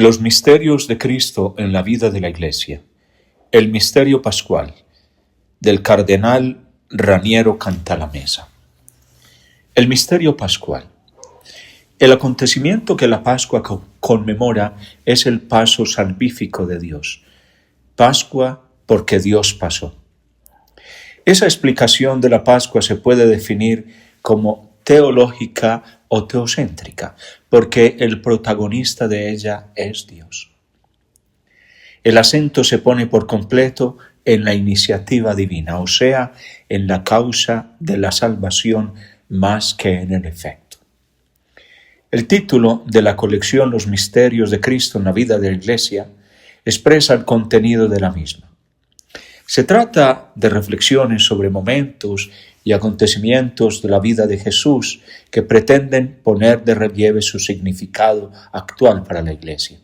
Los misterios de Cristo en la vida de la Iglesia. El misterio pascual, del cardenal Raniero Cantalamessa. El misterio pascual. El acontecimiento que la Pascua conmemora es el paso salvífico de Dios. Pascua porque Dios pasó. Esa explicación de la Pascua se puede definir como teológica o teocéntrica, porque el protagonista de ella es Dios. El acento se pone por completo en la iniciativa divina, o sea, en la causa de la salvación más que en el efecto. El título de la colección Los misterios de Cristo en la vida de la Iglesia expresa el contenido de la misma. Se trata de reflexiones sobre momentos y acontecimientos de la vida de Jesús que pretenden poner de relieve su significado actual para la Iglesia.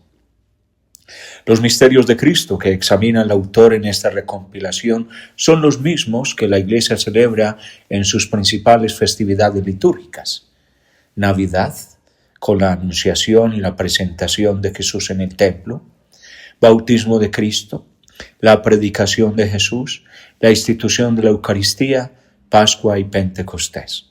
Los misterios de Cristo que examina el autor en esta recompilación son los mismos que la Iglesia celebra en sus principales festividades litúrgicas. Navidad, con la anunciación y la presentación de Jesús en el templo, bautismo de Cristo, la predicación de Jesús, la institución de la Eucaristía, Pascua y Pentecostés.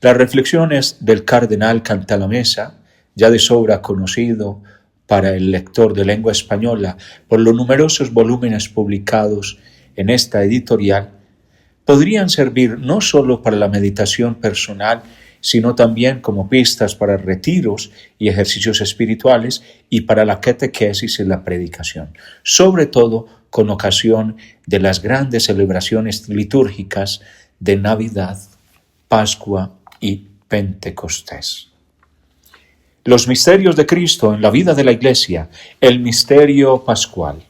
Las reflexiones del cardenal Cantalamessa, ya de sobra conocido para el lector de lengua española por los numerosos volúmenes publicados en esta editorial, podrían servir no solo para la meditación personal, sino también como pistas para retiros y ejercicios espirituales y para la catequesis y la predicación, sobre todo con ocasión de las grandes celebraciones litúrgicas de Navidad, Pascua y Pentecostés. Los misterios de Cristo en la vida de la Iglesia, el misterio pascual.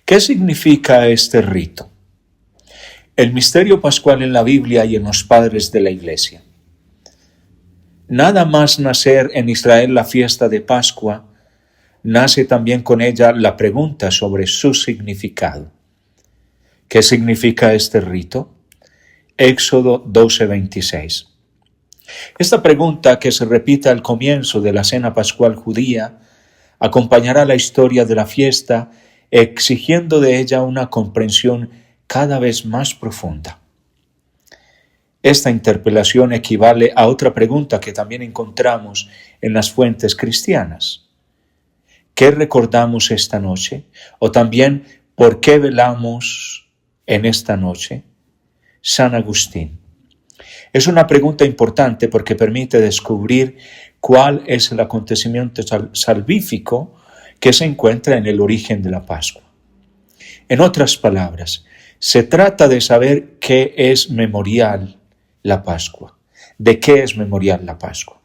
¿Qué significa este rito? El misterio pascual en la Biblia y en los padres de la Iglesia. Nada más nacer en Israel la fiesta de Pascua, nace también con ella la pregunta sobre su significado. ¿Qué significa este rito? Éxodo 12:26. Esta pregunta, que se repite al comienzo de la cena pascual judía, acompañará la historia de la fiesta, exigiendo de ella una comprensión cada vez más profunda. Esta interpelación equivale a otra pregunta que también encontramos en las fuentes cristianas. ¿Qué recordamos esta noche? O también, ¿por qué velamos en esta noche? San Agustín. Es una pregunta importante porque permite descubrir cuál es el acontecimiento salvífico que se encuentra en el origen de la Pascua. En otras palabras, se trata de saber qué es memorial la Pascua. ¿De qué es memorial la Pascua?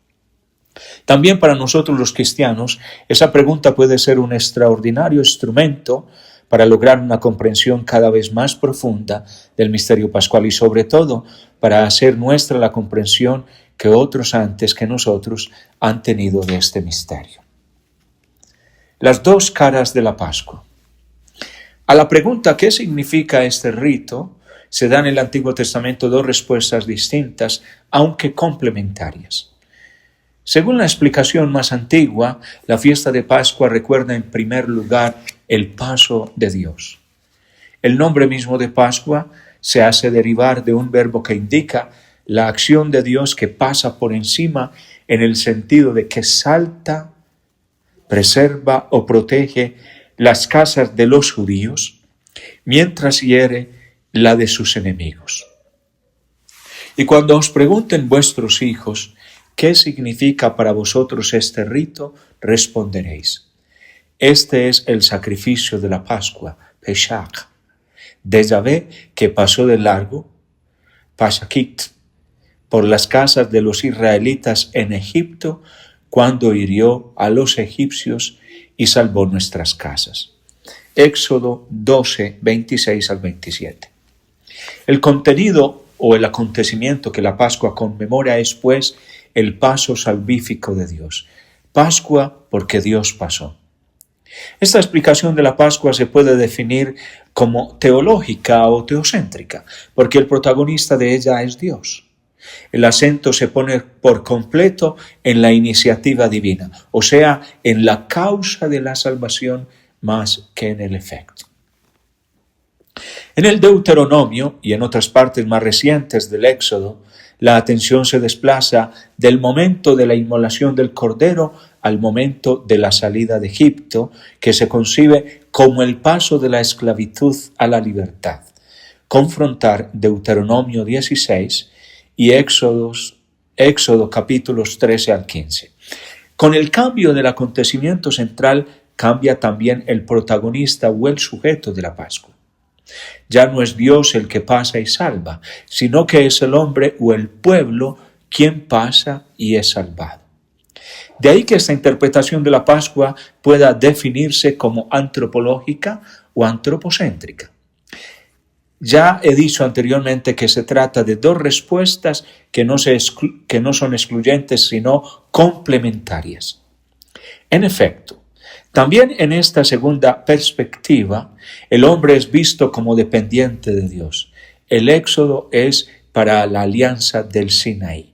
También para nosotros los cristianos, esa pregunta puede ser un extraordinario instrumento para lograr una comprensión cada vez más profunda del misterio pascual y sobre todo para hacer nuestra la comprensión que otros antes que nosotros han tenido de este misterio. Las dos caras de la Pascua. A la pregunta ¿qué significa este rito? Se dan en el Antiguo Testamento dos respuestas distintas, aunque complementarias. Según la explicación más antigua, la fiesta de Pascua recuerda en primer lugar el paso de Dios. El nombre mismo de Pascua se hace derivar de un verbo que indica la acción de Dios que pasa por encima en el sentido de que salta, preserva o protege las casas de los judíos, mientras hiere la de sus enemigos. Y cuando os pregunten vuestros hijos, ¿qué significa para vosotros este rito? Responderéis, este es el sacrificio de la Pascua, Pesach, de Yahvé que pasó de largo, Pashakit, por las casas de los israelitas en Egipto, cuando hirió a los egipcios y salvó nuestras casas. Éxodo 12, 26 al 27. El contenido o el acontecimiento que la Pascua conmemora es, pues, el paso salvífico de Dios. Pascua porque Dios pasó. Esta explicación de la Pascua se puede definir como teológica o teocéntrica, porque el protagonista de ella es Dios. El acento se pone por completo en la iniciativa divina, o sea, en la causa de la salvación más que en el efecto. En el Deuteronomio y en otras partes más recientes del Éxodo, la atención se desplaza del momento de la inmolación del Cordero al momento de la salida de Egipto, que se concibe como el paso de la esclavitud a la libertad. Confrontar Deuteronomio 16 y Éxodo capítulos 13 al 15. Con el cambio del acontecimiento central cambia también el protagonista o el sujeto de la Pascua. Ya no es Dios el que pasa y salva, sino que es el hombre o el pueblo quien pasa y es salvado. De ahí que esta interpretación de la Pascua pueda definirse como antropológica o antropocéntrica. Ya he dicho anteriormente que se trata de dos respuestas que no son excluyentes, sino complementarias. En efecto, también en esta segunda perspectiva, el hombre es visto como dependiente de Dios. El Éxodo es para la alianza del Sinaí.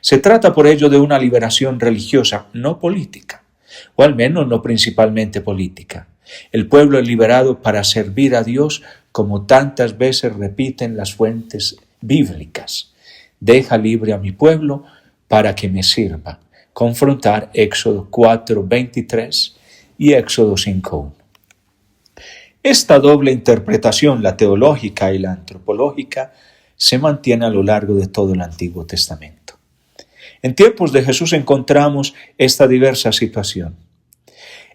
Se trata por ello de una liberación religiosa, no política, o al menos no principalmente política. El pueblo es liberado para servir a Dios, como tantas veces repiten las fuentes bíblicas. Deja libre a mi pueblo para que me sirva. Confrontar Éxodo 4:23 y Éxodo 5:1. Esta doble interpretación, la teológica y la antropológica, se mantiene a lo largo de todo el Antiguo Testamento. En tiempos de Jesús encontramos esta diversa situación.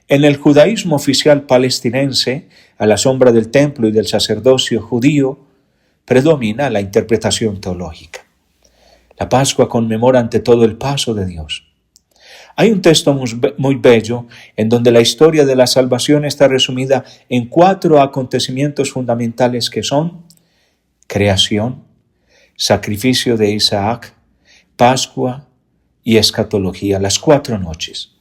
En el judaísmo oficial palestinense, a la sombra del templo y del sacerdocio judío, predomina la interpretación teológica. La Pascua conmemora ante todo el paso de Dios. Hay un texto muy bello en donde la historia de la salvación está resumida en 4 acontecimientos fundamentales que son creación, sacrificio de Isaac, Pascua y escatología, las 4 noches.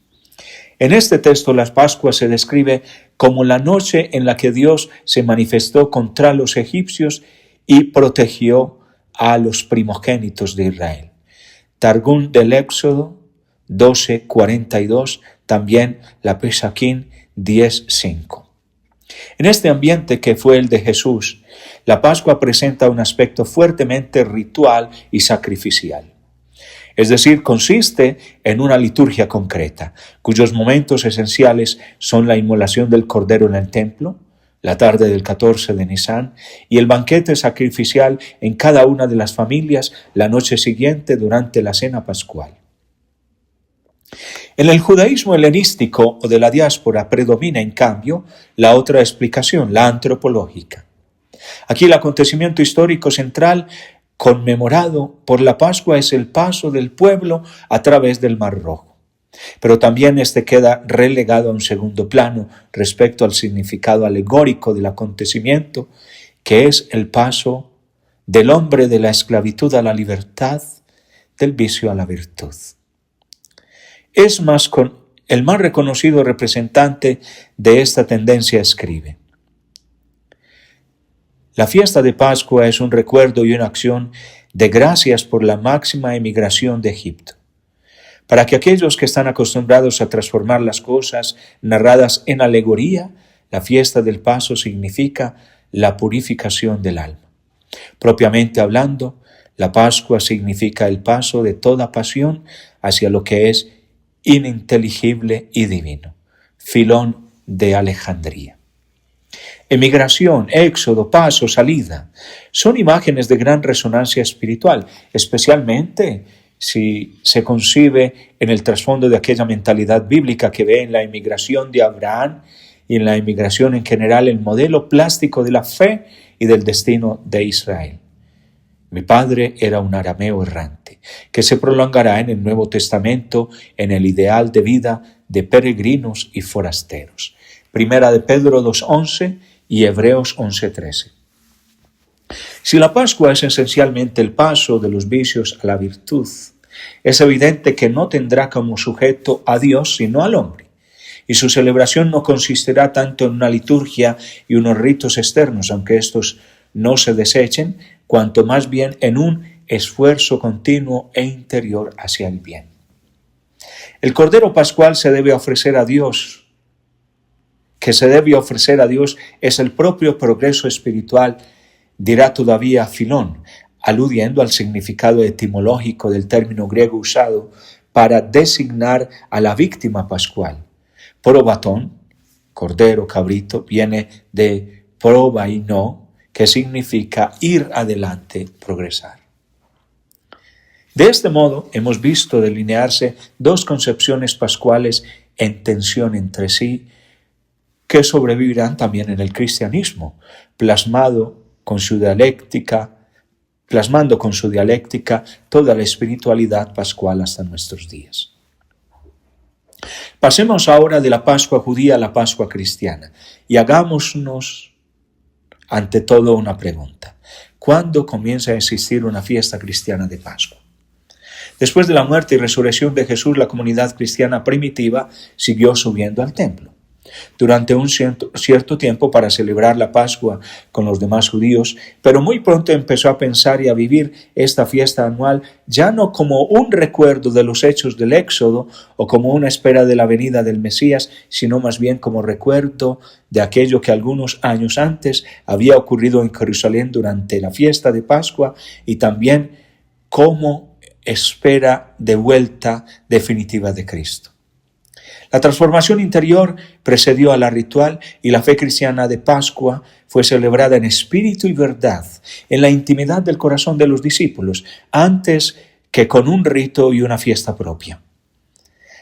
En este texto la Pascua se describe como la noche en la que Dios se manifestó contra los egipcios y protegió a los primogénitos de Israel. Targum del Éxodo 12:42, también la Pesachim 10:5. En este ambiente que fue el de Jesús, la Pascua presenta un aspecto fuertemente ritual y sacrificial. Es decir, consiste en una liturgia concreta, cuyos momentos esenciales son la inmolación del Cordero en el templo, la tarde del 14 de Nisan, y el banquete sacrificial en cada una de las familias la noche siguiente durante la cena pascual. En el judaísmo helenístico o de la diáspora predomina, en cambio, la otra explicación, la antropológica. Aquí el acontecimiento histórico central conmemorado por la Pascua es el paso del pueblo a través del Mar Rojo. Pero también este queda relegado a un segundo plano respecto al significado alegórico del acontecimiento, que es el paso del hombre de la esclavitud a la libertad, del vicio a la virtud. El más reconocido representante de esta tendencia escribe: la fiesta de Pascua es un recuerdo y una acción de gracias por la máxima emigración de Egipto. Para que aquellos que están acostumbrados a transformar las cosas narradas en alegoría, la fiesta del paso significa la purificación del alma. Propiamente hablando, la Pascua significa el paso de toda pasión hacia lo que es ininteligible y divino. Filón de Alejandría. Emigración, éxodo, paso, salida, son imágenes de gran resonancia espiritual, especialmente si se concibe en el trasfondo de aquella mentalidad bíblica que ve en la emigración de Abraham y en la emigración en general el modelo plástico de la fe y del destino de Israel. Mi padre era un arameo errante, que se prolongará en el Nuevo Testamento en el ideal de vida de peregrinos y forasteros. Primera de Pedro 2:11 y Hebreos 11:13. Si la Pascua es esencialmente el paso de los vicios a la virtud, es evidente que no tendrá como sujeto a Dios sino al hombre, y su celebración no consistirá tanto en una liturgia y unos ritos externos, aunque estos no se desechen, cuanto más bien en un esfuerzo continuo e interior hacia el bien. El Cordero Pascual se debe ofrecer a Dios, es el propio progreso espiritual, dirá todavía Filón, aludiendo al significado etimológico del término griego usado para designar a la víctima pascual. Probatón, cordero, cabrito, viene de probaino, que significa ir adelante, progresar. De este modo, hemos visto delinearse dos concepciones pascuales en tensión entre sí, que sobrevivirán también en el cristianismo, plasmando con su dialéctica toda la espiritualidad pascual hasta nuestros días. Pasemos ahora de la Pascua judía a la Pascua cristiana y hagámonos ante todo una pregunta. ¿Cuándo comienza a existir una fiesta cristiana de Pascua? Después de la muerte y resurrección de Jesús, la comunidad cristiana primitiva siguió subiendo al templo. Durante un cierto tiempo para celebrar la Pascua con los demás judíos, pero muy pronto empezó a pensar y a vivir esta fiesta anual ya no como un recuerdo de los hechos del Éxodo o como una espera de la venida del Mesías, sino más bien como recuerdo de aquello que algunos años antes había ocurrido en Jerusalén durante la fiesta de Pascua y también como espera de vuelta definitiva de Cristo. La transformación interior precedió a la ritual y la fe cristiana de Pascua fue celebrada en espíritu y verdad, en la intimidad del corazón de los discípulos, antes que con un rito y una fiesta propia.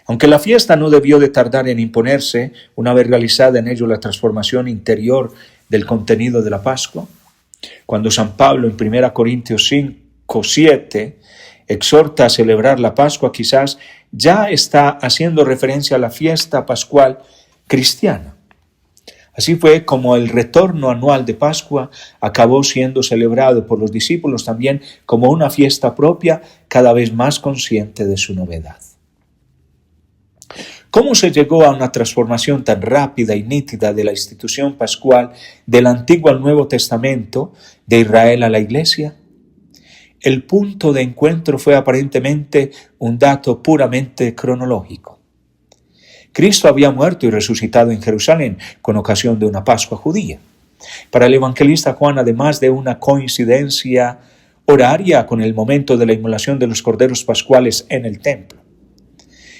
Aunque la fiesta no debió de tardar en imponerse, una vez realizada en ello la transformación interior del contenido de la Pascua, cuando San Pablo en 1 Corintios 5:7 exhorta a celebrar la Pascua, quizás ya está haciendo referencia a la fiesta pascual cristiana. Así fue como el retorno anual de Pascua acabó siendo celebrado por los discípulos también como una fiesta propia, cada vez más consciente de su novedad. ¿Cómo se llegó a una transformación tan rápida y nítida de la institución pascual del Antiguo al Nuevo Testamento, de Israel a la Iglesia? El punto de encuentro fue aparentemente un dato puramente cronológico. Cristo había muerto y resucitado en Jerusalén con ocasión de una Pascua judía. Para el evangelista Juan, además de una coincidencia horaria con el momento de la inmolación de los corderos pascuales en el templo.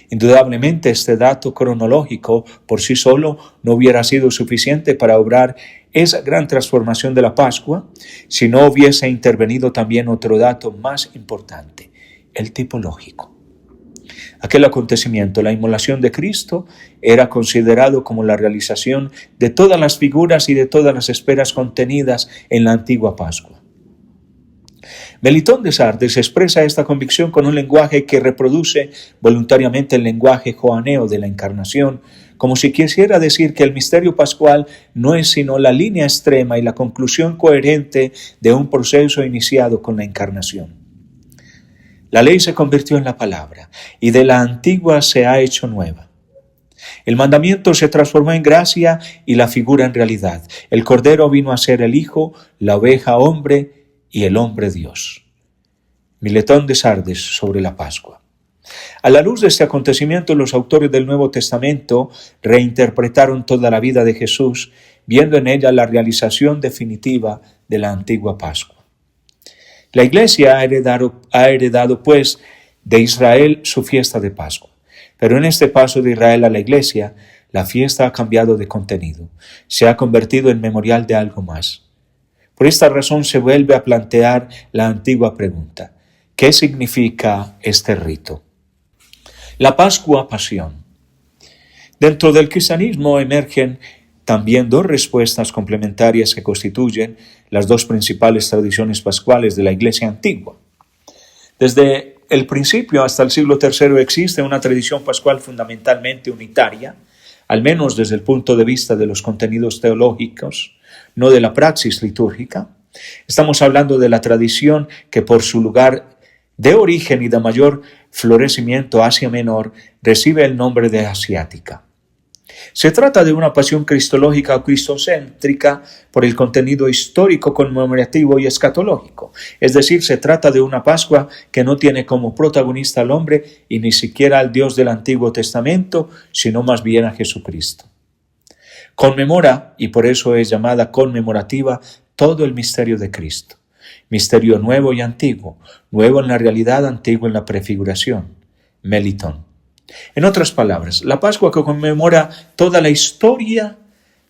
Indudablemente este dato cronológico por sí solo no hubiera sido suficiente para obrar esa gran transformación de la Pascua si no hubiese intervenido también otro dato más importante, el tipológico. Aquel acontecimiento, la inmolación de Cristo, era considerado como la realización de todas las figuras y de todas las esperas contenidas en la antigua Pascua. Melitón de Sardes expresa esta convicción con un lenguaje que reproduce voluntariamente el lenguaje joaneo de la Encarnación, como si quisiera decir que el misterio pascual no es sino la línea extrema y la conclusión coherente de un proceso iniciado con la Encarnación. La ley se convirtió en la palabra, y de la antigua se ha hecho nueva. El mandamiento se transformó en gracia y la figura en realidad. El Cordero vino a ser el Hijo, la oveja hombre y el hombre Dios. Melitón de Sardes sobre la Pascua. A la luz de este acontecimiento, los autores del Nuevo Testamento reinterpretaron toda la vida de Jesús, viendo en ella la realización definitiva de la antigua Pascua. La Iglesia ha heredado, pues, de Israel su fiesta de Pascua. Pero en este paso de Israel a la Iglesia, la fiesta ha cambiado de contenido. Se ha convertido en memorial de algo más. Por esta razón se vuelve a plantear la antigua pregunta: ¿qué significa este rito? La Pascua Pasión. Dentro del cristianismo emergen también dos respuestas complementarias que constituyen las dos principales tradiciones pascuales de la Iglesia antigua. Desde el principio hasta el siglo III existe una tradición pascual fundamentalmente unitaria, al menos desde el punto de vista de los contenidos teológicos, no de la praxis litúrgica. Estamos hablando de la tradición que por su lugar de origen y de mayor florecimiento Asia Menor recibe el nombre de asiática. Se trata de una pasión cristológica o cristocéntrica por el contenido histórico, conmemorativo y escatológico. Es decir, se trata de una Pascua que no tiene como protagonista al hombre y ni siquiera al Dios del Antiguo Testamento, sino más bien a Jesucristo. Conmemora, y por eso es llamada conmemorativa, todo el misterio de Cristo. Misterio nuevo y antiguo, nuevo en la realidad, antiguo en la prefiguración. Melitón. En otras palabras, la Pascua que conmemora toda la historia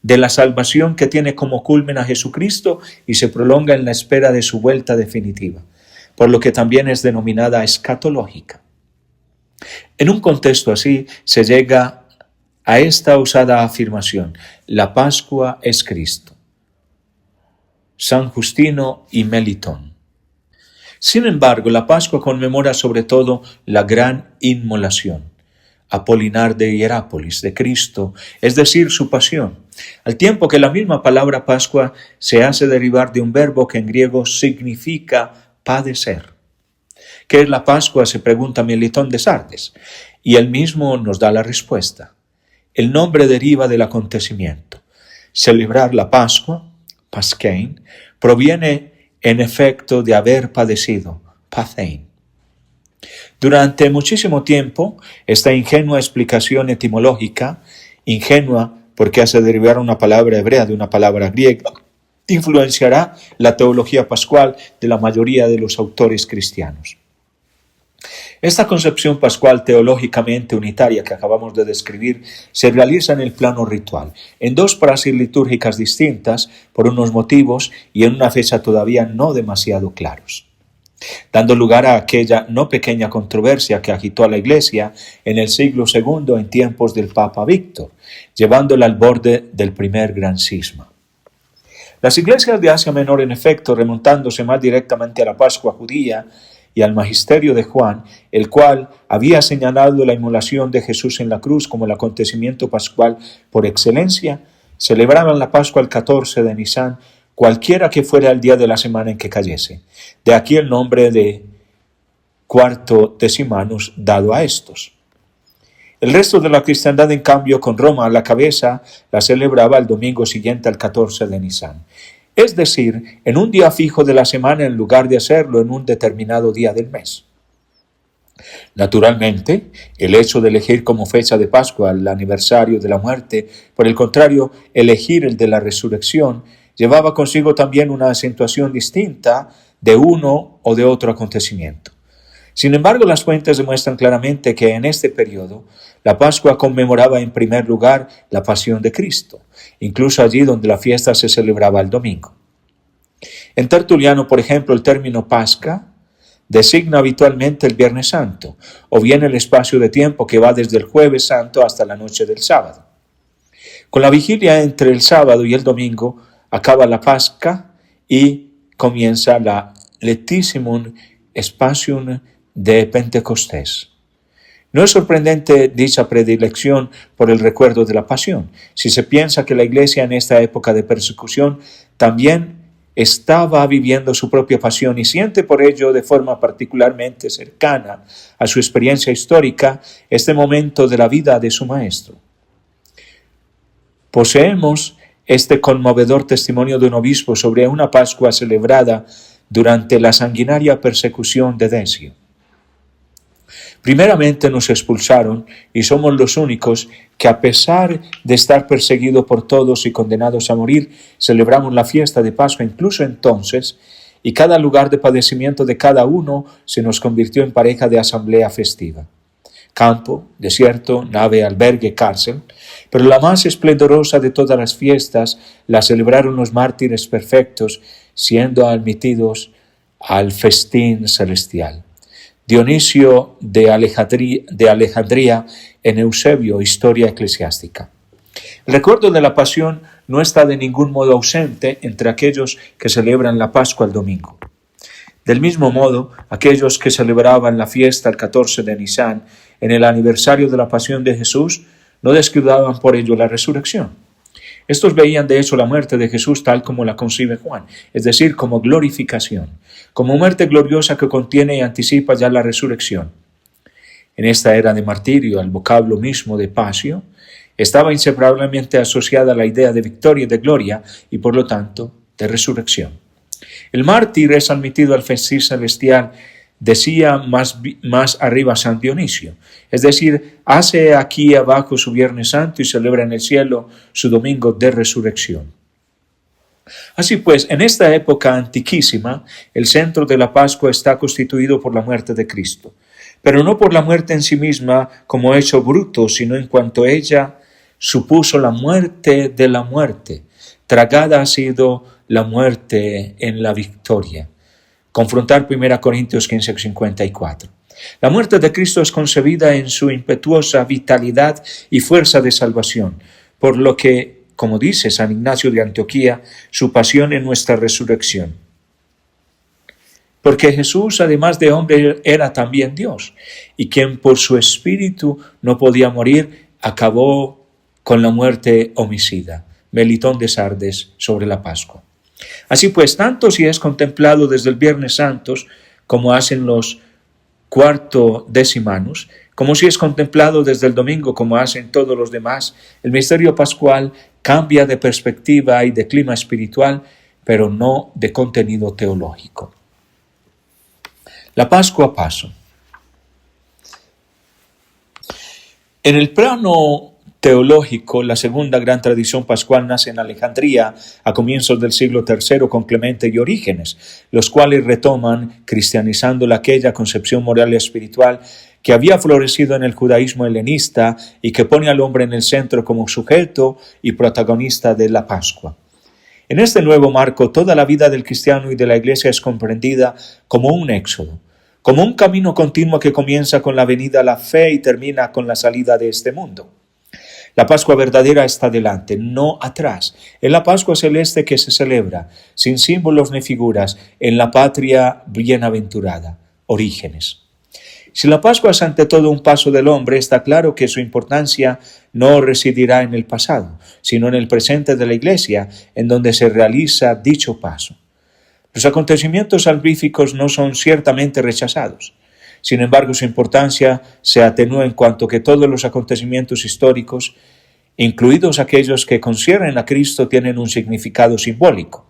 de la salvación que tiene como culmen a Jesucristo y se prolonga en la espera de su vuelta definitiva, por lo que también es denominada escatológica. En un contexto así se llega a esta osada afirmación: la Pascua es Cristo. San Justino y Melitón. Sin embargo, la Pascua conmemora sobre todo la gran inmolación, Apolinar de Hierápolis, de Cristo, es decir, su pasión, al tiempo que la misma palabra Pascua se hace derivar de un verbo que en griego significa padecer. ¿Qué es la Pascua?, se pregunta Melitón de Sardes, y él mismo nos da la respuesta. El nombre deriva del acontecimiento. Celebrar la Pascua, Paskein, proviene en efecto de haber padecido, Pathein. Durante muchísimo tiempo, esta ingenua explicación etimológica, ingenua porque hace derivar una palabra hebrea de una palabra griega, influenciará la teología pascual de la mayoría de los autores cristianos. Esta concepción pascual teológicamente unitaria que acabamos de describir se realiza en el plano ritual, en dos praxis litúrgicas distintas por unos motivos y en una fecha todavía no demasiado claros, dando lugar a aquella no pequeña controversia que agitó a la Iglesia en el siglo II en tiempos del Papa Víctor, llevándola al borde del primer gran cisma. Las iglesias de Asia Menor, en efecto, remontándose más directamente a la Pascua judía y al magisterio de Juan, el cual había señalado la inmolación de Jesús en la cruz como el acontecimiento pascual por excelencia, celebraban la Pascua el 14 de Nisan, cualquiera que fuera el día de la semana en que cayese. De aquí el nombre de Quarto Decimanus dado a estos. El resto de la cristiandad, en cambio, con Roma a la cabeza, la celebraba el domingo siguiente al 14 de Nisan. Es decir, en un día fijo de la semana en lugar de hacerlo en un determinado día del mes. Naturalmente, el hecho de elegir como fecha de Pascua el aniversario de la muerte, por el contrario, elegir el de la resurrección, llevaba consigo también una acentuación distinta de uno o de otro acontecimiento. Sin embargo, las fuentes demuestran claramente que en este periodo la Pascua conmemoraba en primer lugar la pasión de Cristo, incluso allí donde la fiesta se celebraba el domingo. En Tertuliano, por ejemplo, el término Pascua designa habitualmente el Viernes Santo, o bien el espacio de tiempo que va desde el Jueves Santo hasta la noche del sábado. Con la vigilia entre el sábado y el domingo acaba la Pascua y comienza la Letissimum Spatium de Pentecostés. No es sorprendente dicha predilección por el recuerdo de la pasión, si se piensa que la Iglesia en esta época de persecución también estaba viviendo su propia pasión y siente por ello de forma particularmente cercana a su experiencia histórica este momento de la vida de su Maestro. Poseemos este conmovedor testimonio de un obispo sobre una Pascua celebrada durante la sanguinaria persecución de Decio. Primeramente nos expulsaron y somos los únicos que, a pesar de estar perseguidos por todos y condenados a morir, celebramos la fiesta de Pascua incluso entonces, y cada lugar de padecimiento de cada uno se nos convirtió en pareja de asamblea festiva. Campo, desierto, nave, albergue, cárcel, pero la más esplendorosa de todas las fiestas la celebraron los mártires perfectos, siendo admitidos al festín celestial. Dionisio de Alejandría en Eusebio, Historia Eclesiástica. El recuerdo de la pasión no está de ningún modo ausente entre aquellos que celebran la Pascua el domingo. Del mismo modo, aquellos que celebraban la fiesta el 14 de Nisan en el aniversario de la pasión de Jesús no descuidaban por ello la resurrección. Estos veían de hecho la muerte de Jesús tal como la concibe Juan, es decir, como glorificación, como muerte gloriosa que contiene y anticipa ya la resurrección. En esta era de martirio, el vocablo mismo de pasio Estaba inseparablemente asociada a la idea de victoria y de gloria y por lo tanto de resurrección. El mártir es admitido al festín celestial, decía más arriba San Dionisio, es decir, hace aquí abajo su Viernes Santo y celebra en el cielo su domingo de resurrección. Así pues, en esta época antiquísima, el centro de la Pascua está constituido por la muerte de Cristo, pero no por la muerte en sí misma como hecho bruto, sino en cuanto ella supuso la muerte de la muerte. Tragada ha sido la muerte en la victoria. Confrontar 1 Corintios 15:54. La muerte de Cristo es concebida en su impetuosa vitalidad y fuerza de salvación, por lo que, como dice San Ignacio de Antioquía, su pasión en nuestra resurrección. Porque Jesús, además de hombre, era también Dios, y quien por su espíritu no podía morir, acabó con la muerte homicida. Melitón de Sardes sobre la Pascua. Así pues, tanto si es contemplado desde el Viernes Santos, como hacen los cuartodecimanos, como si es contemplado desde el domingo, como hacen todos los demás, el misterio pascual cambia de perspectiva y de clima espiritual, pero no de contenido teológico. La Pascua paso. En el plano teológico, la segunda gran tradición pascual nace en Alejandría a comienzos del siglo III con Clemente y Orígenes, los cuales retoman, cristianizando aquella concepción moral y espiritual que había florecido en el judaísmo helenista y que pone al hombre en el centro como sujeto y protagonista de la Pascua. En este nuevo marco, toda la vida del cristiano y de la Iglesia es comprendida como un éxodo, como un camino continuo que comienza con la venida a la fe y termina con la salida de este mundo. La Pascua verdadera está delante, no atrás. En la Pascua celeste que se celebra, sin símbolos ni figuras, en la patria bienaventurada, Orígenes. Si la Pascua es ante todo un paso del hombre, está claro que su importancia no residirá en el pasado, sino en el presente de la Iglesia, en donde se realiza dicho paso. Los acontecimientos salvíficos no son ciertamente rechazados. Sin embargo, su importancia se atenúa en cuanto que todos los acontecimientos históricos, incluidos aquellos que conciernen a Cristo, tienen un significado simbólico.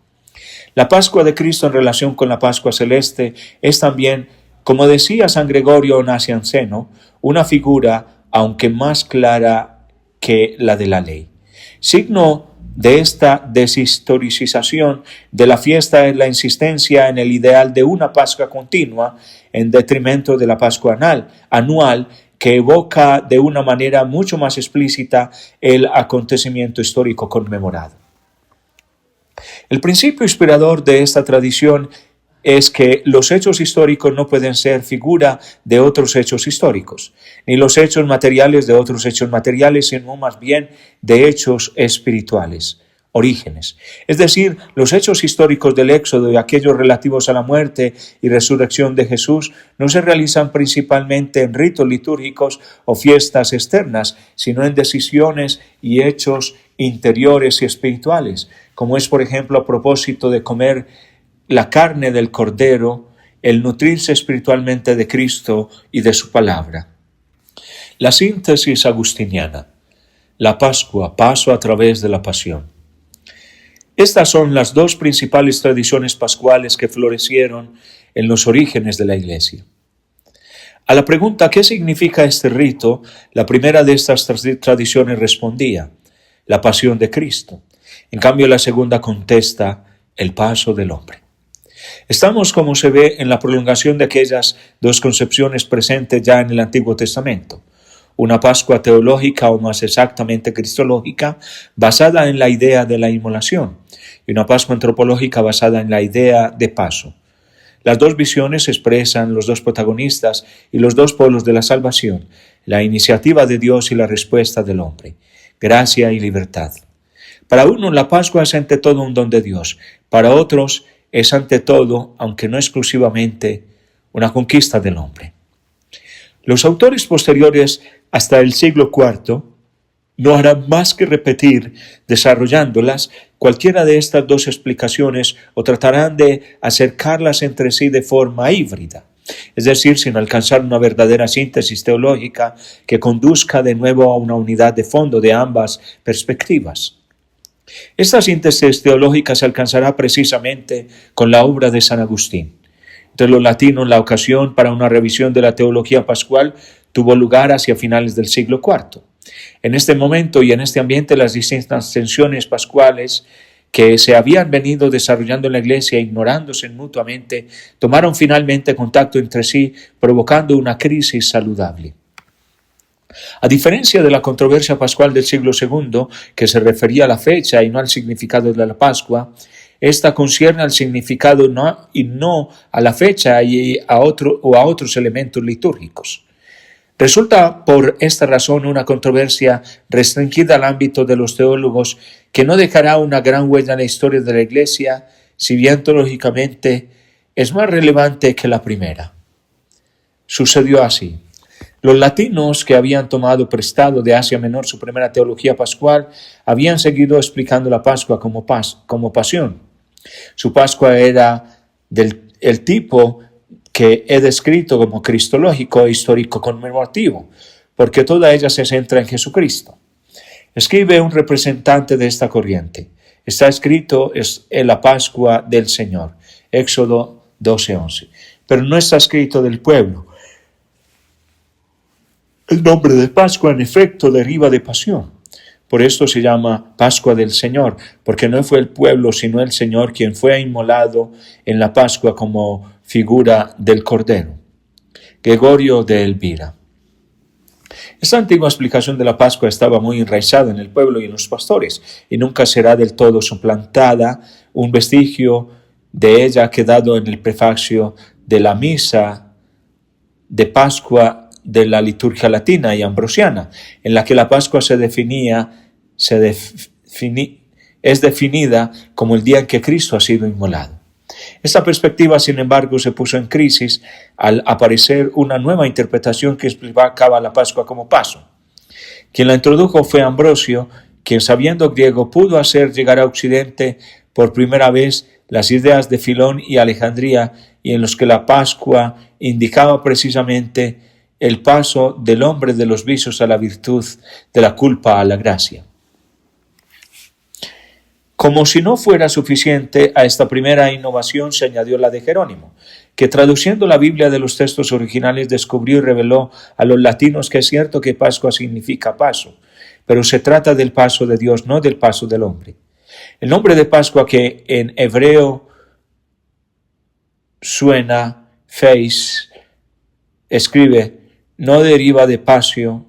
La Pascua de Cristo en relación con la Pascua celeste es también, como decía San Gregorio Nacianceno, una figura, aunque más clara que la de la ley. Signo de esta deshistoricización de la fiesta es la insistencia en el ideal de una Pascua continua en detrimento de la Pascua anual que evoca de una manera mucho más explícita el acontecimiento histórico conmemorado. El principio inspirador de esta tradición es que los hechos históricos no pueden ser figura de otros hechos históricos, ni los hechos materiales de otros hechos materiales, sino más bien de hechos espirituales, Orígenes. Es decir, los hechos históricos del Éxodo y aquellos relativos a la muerte y resurrección de Jesús no se realizan principalmente en ritos litúrgicos o fiestas externas, sino en decisiones y hechos interiores y espirituales, como es, por ejemplo, a propósito de comer la carne del Cordero, el nutrirse espiritualmente de Cristo y de su palabra. La síntesis agustiniana. La Pascua, paso a través de la pasión. Estas son las dos principales tradiciones pascuales que florecieron en los orígenes de la Iglesia. A la pregunta ¿qué significa este rito?, la primera de estas tradiciones respondía, la pasión de Cristo. En cambio, la segunda contesta, el paso del hombre. Estamos, como se ve, en la prolongación de aquellas dos concepciones presentes ya en el Antiguo Testamento. Una Pascua teológica o más exactamente cristológica basada en la idea de la inmolación y una Pascua antropológica basada en la idea de paso. Las dos visiones expresan los dos protagonistas y los dos polos de la salvación, la iniciativa de Dios y la respuesta del hombre, gracia y libertad. Para uno la Pascua es ante todo un don de Dios, para otros es ante todo, aunque no exclusivamente, una conquista del hombre. Los autores posteriores hasta el siglo IV no harán más que repetir, desarrollándolas, cualquiera de estas dos explicaciones o tratarán de acercarlas entre sí de forma híbrida. es decir, sin alcanzar una verdadera síntesis teológica que conduzca de nuevo a una unidad de fondo de ambas perspectivas. Esta síntesis teológica se alcanzará precisamente con la obra de San Agustín. Entre los latinos, la ocasión para una revisión de la teología pascual tuvo lugar hacia finales del siglo IV. En este momento y en este ambiente, las distintas tensiones pascuales que se habían venido desarrollando en la Iglesia, ignorándose mutuamente, tomaron finalmente contacto entre sí, provocando una crisis saludable. A diferencia de la controversia pascual del siglo II, que se refería a la fecha y no al significado de la Pascua, esta concierne al significado y no a la fecha y a otros elementos litúrgicos. Resulta por esta razón una controversia restringida al ámbito de los teólogos que no dejará una gran huella en la historia de la Iglesia, si bien teológicamente es más relevante que la primera. Sucedió así. Los latinos que habían tomado prestado de Asia Menor su primera teología pascual habían seguido explicando la Pascua como pasión. Su Pascua era el tipo que he descrito como cristológico e histórico conmemorativo, porque toda ella se centra en Jesucristo. Escribe un representante de esta corriente. Está escrito en la Pascua del Señor, Éxodo 12:11, pero no está escrito del pueblo. El nombre de Pascua, en efecto, deriva de pasión. Por esto se llama Pascua del Señor, porque no fue el pueblo, sino el Señor quien fue inmolado en la Pascua como figura del Cordero. Gregorio de Elvira. Esta antigua explicación de la Pascua estaba muy enraizada en el pueblo y en los pastores, y nunca será del todo suplantada. Un vestigio de ella ha quedado en el prefacio de la misa de Pascua de la liturgia latina y ambrosiana, en la que la Pascua es definida como el día en que Cristo ha sido inmolado. Esta perspectiva, sin embargo, se puso en crisis al aparecer una nueva interpretación que explicaba la Pascua como paso. Quien la introdujo fue Ambrosio, quien, sabiendo griego, pudo hacer llegar a Occidente por primera vez las ideas de Filón y Alejandría, y en los que la Pascua indicaba precisamente el paso del hombre de los vicios a la virtud, de la culpa a la gracia. Como si no fuera suficiente, a esta primera innovación se añadió la de Jerónimo, que traduciendo la Biblia de los textos originales descubrió y reveló a los latinos que es cierto que Pascua significa paso, pero se trata del paso de Dios, no del paso del hombre. El nombre de Pascua, que en hebreo suena feis, escribe, no deriva de pasión,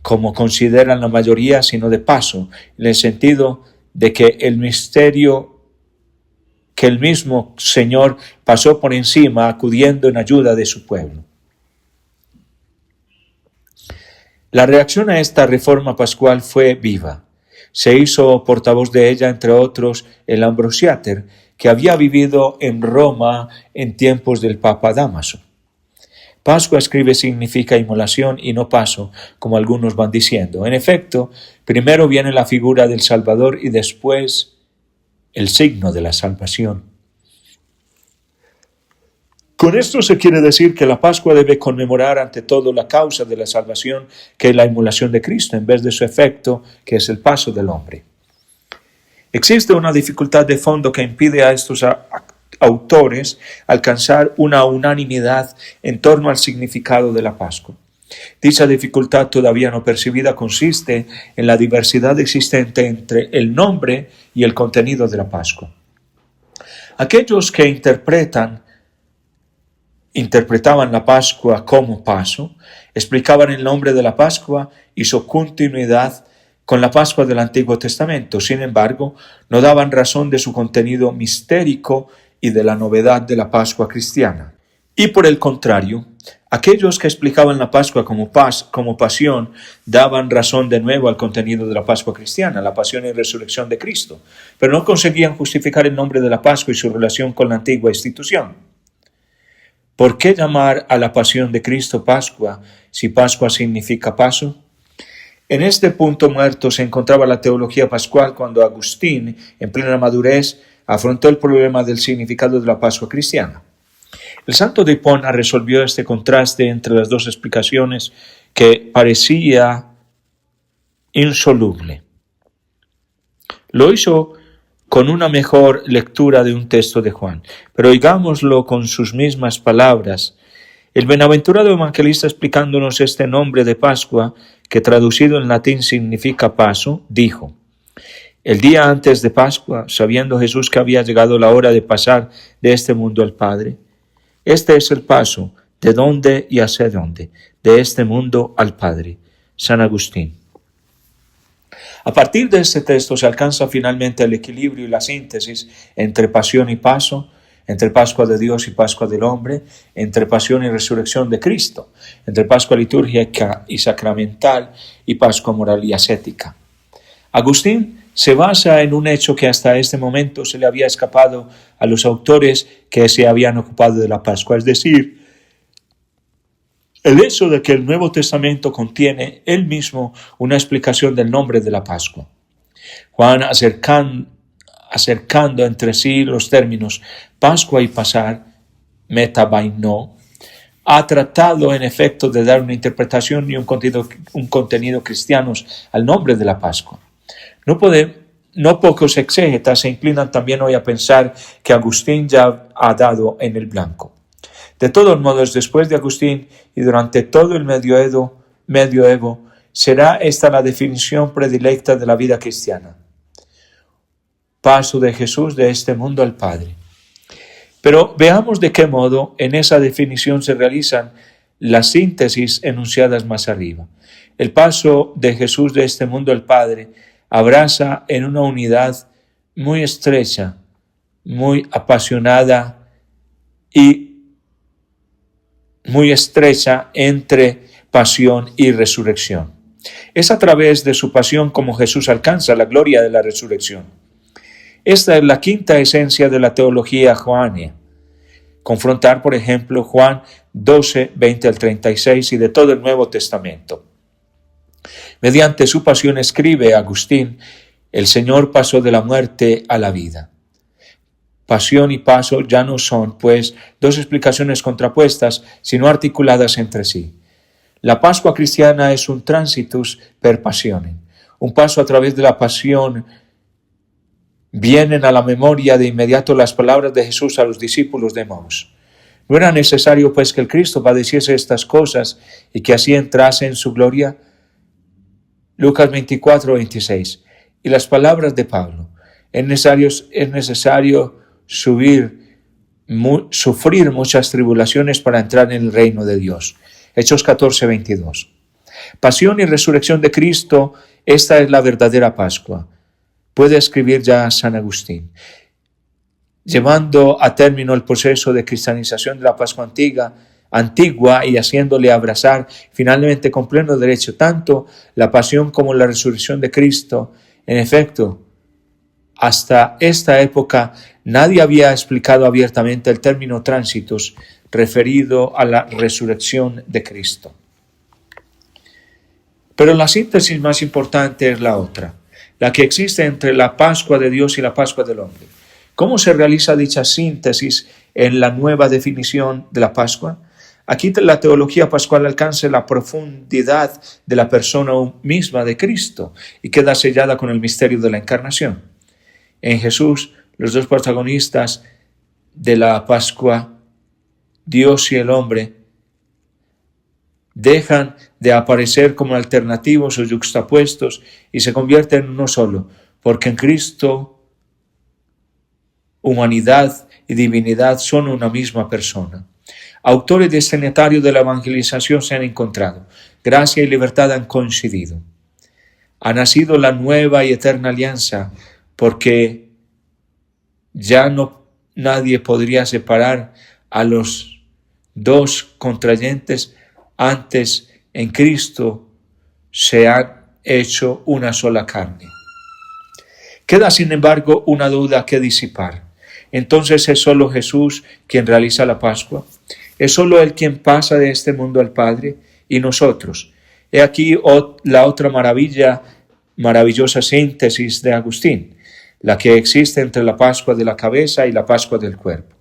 como consideran la mayoría, sino de paso, en el sentido de que el misterio que el mismo Señor pasó por encima, acudiendo en ayuda de su pueblo. La reacción a esta reforma pascual fue viva. Se hizo portavoz de ella, entre otros, el Ambrosiater, que había vivido en Roma en tiempos del Papa Dámaso. Pascua, escribe, significa inmolación y no paso, como algunos van diciendo. En efecto, primero viene la figura del Salvador y después el signo de la salvación. Con esto se quiere decir que la Pascua debe conmemorar ante todo la causa de la salvación, que es la inmolación de Cristo, en vez de su efecto, que es el paso del hombre. Existe una dificultad de fondo que impide a estos autores alcanzar una unanimidad en torno al significado de la Pascua. Dicha dificultad todavía no percibida consiste en la diversidad existente entre el nombre y el contenido de la Pascua. Aquellos que interpretaban la Pascua como paso, explicaban el nombre de la Pascua y su continuidad con la Pascua del Antiguo Testamento. Sin embargo, no daban razón de su contenido mistérico y de la novedad de la Pascua cristiana. Y por el contrario, aquellos que explicaban la Pascua como pasión daban razón de nuevo al contenido de la Pascua cristiana, la pasión y resurrección de Cristo, pero no conseguían justificar el nombre de la Pascua y su relación con la antigua institución. ¿Por qué llamar a la pasión de Cristo Pascua si Pascua significa paso? En este punto muerto se encontraba la teología pascual cuando Agustín, en plena madurez, afrontó el problema del significado de la Pascua cristiana. El santo de Hipona resolvió este contraste entre las dos explicaciones que parecía insoluble. Lo hizo con una mejor lectura de un texto de Juan, pero oigámoslo con sus mismas palabras. El bienaventurado evangelista, explicándonos este nombre de Pascua, que traducido en latín significa paso, dijo: el día antes de Pascua, sabiendo Jesús que había llegado la hora de pasar de este mundo al Padre, este es el paso, ¿de dónde y hacia dónde? De este mundo al Padre. San Agustín. A partir de este texto se alcanza finalmente el equilibrio y la síntesis entre pasión y paso, entre Pascua de Dios y Pascua del hombre, entre pasión y resurrección de Cristo, entre Pascua litúrgica y sacramental y Pascua moral y ascética. Agustín se basa en un hecho que hasta este momento se le había escapado a los autores que se habían ocupado de la Pascua, es decir, el hecho de que el Nuevo Testamento contiene él mismo una explicación del nombre de la Pascua. Juan, acercando entre sí los términos Pascua y pasar, metabaino, ha tratado en efecto de dar una interpretación y un contenido cristianos al nombre de la Pascua. No pocos exégetas se inclinan también hoy a pensar que Agustín ya ha dado en el blanco. De todos modos, después de Agustín y durante todo el medioevo, será esta la definición predilecta de la vida cristiana. Paso de Jesús de este mundo al Padre. Pero veamos de qué modo en esa definición se realizan las síntesis enunciadas más arriba. El paso de Jesús de este mundo al Padre abraza en una unidad muy estrecha, muy apasionada y muy estrecha entre pasión y resurrección. Es a través de su pasión como Jesús alcanza la gloria de la resurrección. Esta es la quinta esencia de la teología joánica. Confrontar, por ejemplo, Juan 12, 20 al 36 y de todo el Nuevo Testamento. Mediante su pasión, escribe Agustín, el Señor pasó de la muerte a la vida. Pasión y paso ya no son, pues, dos explicaciones contrapuestas, sino articuladas entre sí. La Pascua cristiana es un transitus per passionem, un paso a través de la pasión. Vienen a la memoria de inmediato las palabras de Jesús a los discípulos de Emaús. ¿No era necesario, pues, que el Cristo padeciese estas cosas y que así entrase en su gloria? Lucas 24, 26. Y las palabras de Pablo. Es necesario sufrir muchas tribulaciones para entrar en el reino de Dios. Hechos 14, 22. Pasión y resurrección de Cristo, esta es la verdadera Pascua. Puede escribir ya San Agustín. Llevando a término el proceso de cristianización de la Pascua antigua y haciéndole abrazar finalmente con pleno derecho tanto la pasión como la resurrección de Cristo. En efecto, hasta esta época nadie había explicado abiertamente el término transitus referido a la resurrección de Cristo. Pero la síntesis más importante es la otra, la que existe entre la Pascua de Dios y la Pascua del hombre. ¿Cómo se realiza dicha síntesis en la nueva definición de la Pascua? Aquí la teología pascual alcanza la profundidad de la persona misma de Cristo y queda sellada con el misterio de la encarnación. En Jesús, los dos protagonistas de la Pascua, Dios y el hombre, dejan de aparecer como alternativos o yuxtapuestos y se convierten en uno solo, porque en Cristo humanidad y divinidad son una misma persona. Autores y destinatarios de la evangelización se han encontrado. Gracia y libertad han coincidido. Ha nacido la nueva y eterna alianza, porque ya nadie podría separar a los dos contrayentes. Antes, en Cristo se han hecho una sola carne. Queda, sin embargo, una duda que disipar. Entonces, ¿es solo Jesús quien realiza la Pascua? ¿Es solo Él quien pasa de este mundo al Padre? ¿Y nosotros? He aquí la otra maravillosa síntesis de Agustín, la que existe entre la Pascua de la cabeza y la Pascua del cuerpo.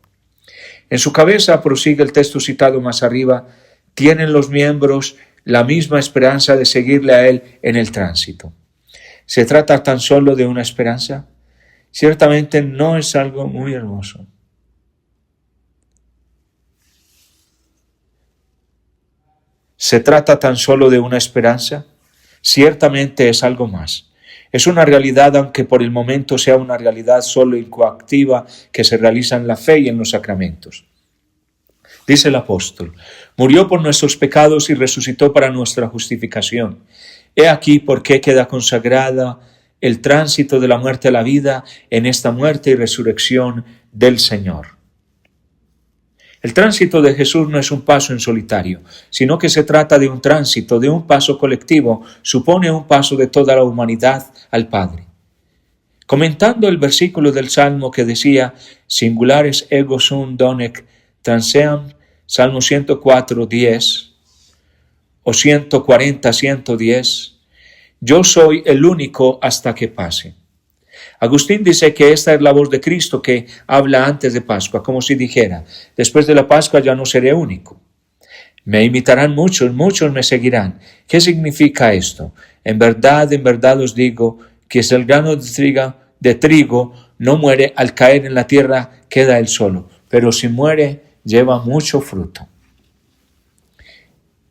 En su cabeza, prosigue el texto citado más arriba, tienen los miembros la misma esperanza de seguirle a Él en el tránsito. ¿Se trata tan solo de una esperanza? Ciertamente no es algo muy hermoso. ¿Se trata tan solo de una esperanza? Ciertamente es algo más. Es una realidad, aunque por el momento sea una realidad solo incoactiva que se realiza en la fe y en los sacramentos. Dice el apóstol, murió por nuestros pecados y resucitó para nuestra justificación. He aquí por qué queda consagrada el tránsito de la muerte a la vida en esta muerte y resurrección del Señor. El tránsito de Jesús no es un paso en solitario, sino que se trata de un tránsito, de un paso colectivo, supone un paso de toda la humanidad al Padre. Comentando el versículo del Salmo que decía, singulares ego sum donec transeam, Salmo 104, 10, o 140, 110, yo soy el único hasta que pase. Agustín dice que esta es la voz de Cristo que habla antes de Pascua, como si dijera, después de la Pascua ya no seré único. Me imitarán muchos, muchos me seguirán. ¿Qué significa esto? En verdad os digo que si el grano de trigo no muere al caer en la tierra, queda él solo, pero si muere, lleva mucho fruto.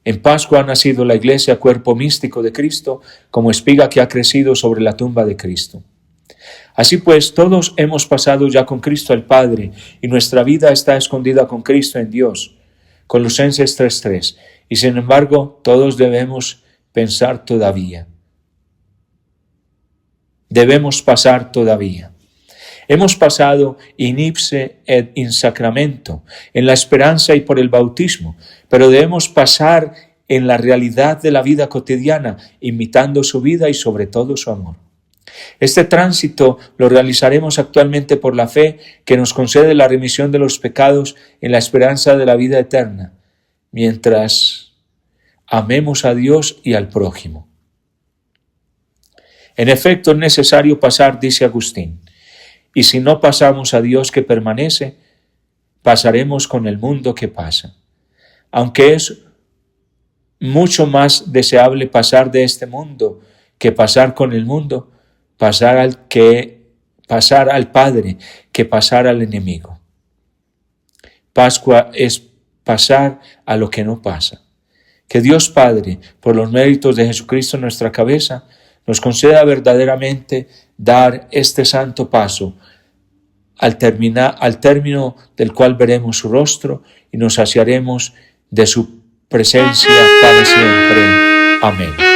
En Pascua ha nacido la Iglesia, cuerpo místico de Cristo, como espiga que ha crecido sobre la tumba de Cristo. Así pues, todos hemos pasado ya con Cristo al Padre, y nuestra vida está escondida con Cristo en Dios. Colosenses 3:3. Y sin embargo, todos debemos pensar todavía. Debemos pasar todavía. Hemos pasado in ipse et in sacramento, en la esperanza y por el bautismo, pero debemos pasar en la realidad de la vida cotidiana, imitando su vida y sobre todo su amor. Este tránsito lo realizaremos actualmente por la fe que nos concede la remisión de los pecados en la esperanza de la vida eterna, mientras amemos a Dios y al prójimo. En efecto, es necesario pasar, dice Agustín, y si no pasamos a Dios que permanece, pasaremos con el mundo que pasa. Aunque es mucho más deseable pasar de este mundo que pasar con el mundo, pasar al Padre que pasar al enemigo. Pascua es pasar a lo que no pasa. Que Dios Padre, por los méritos de Jesucristo en nuestra cabeza, nos conceda verdaderamente dar este santo paso, al término del cual veremos su rostro y nos saciaremos de su presencia para siempre. Amén.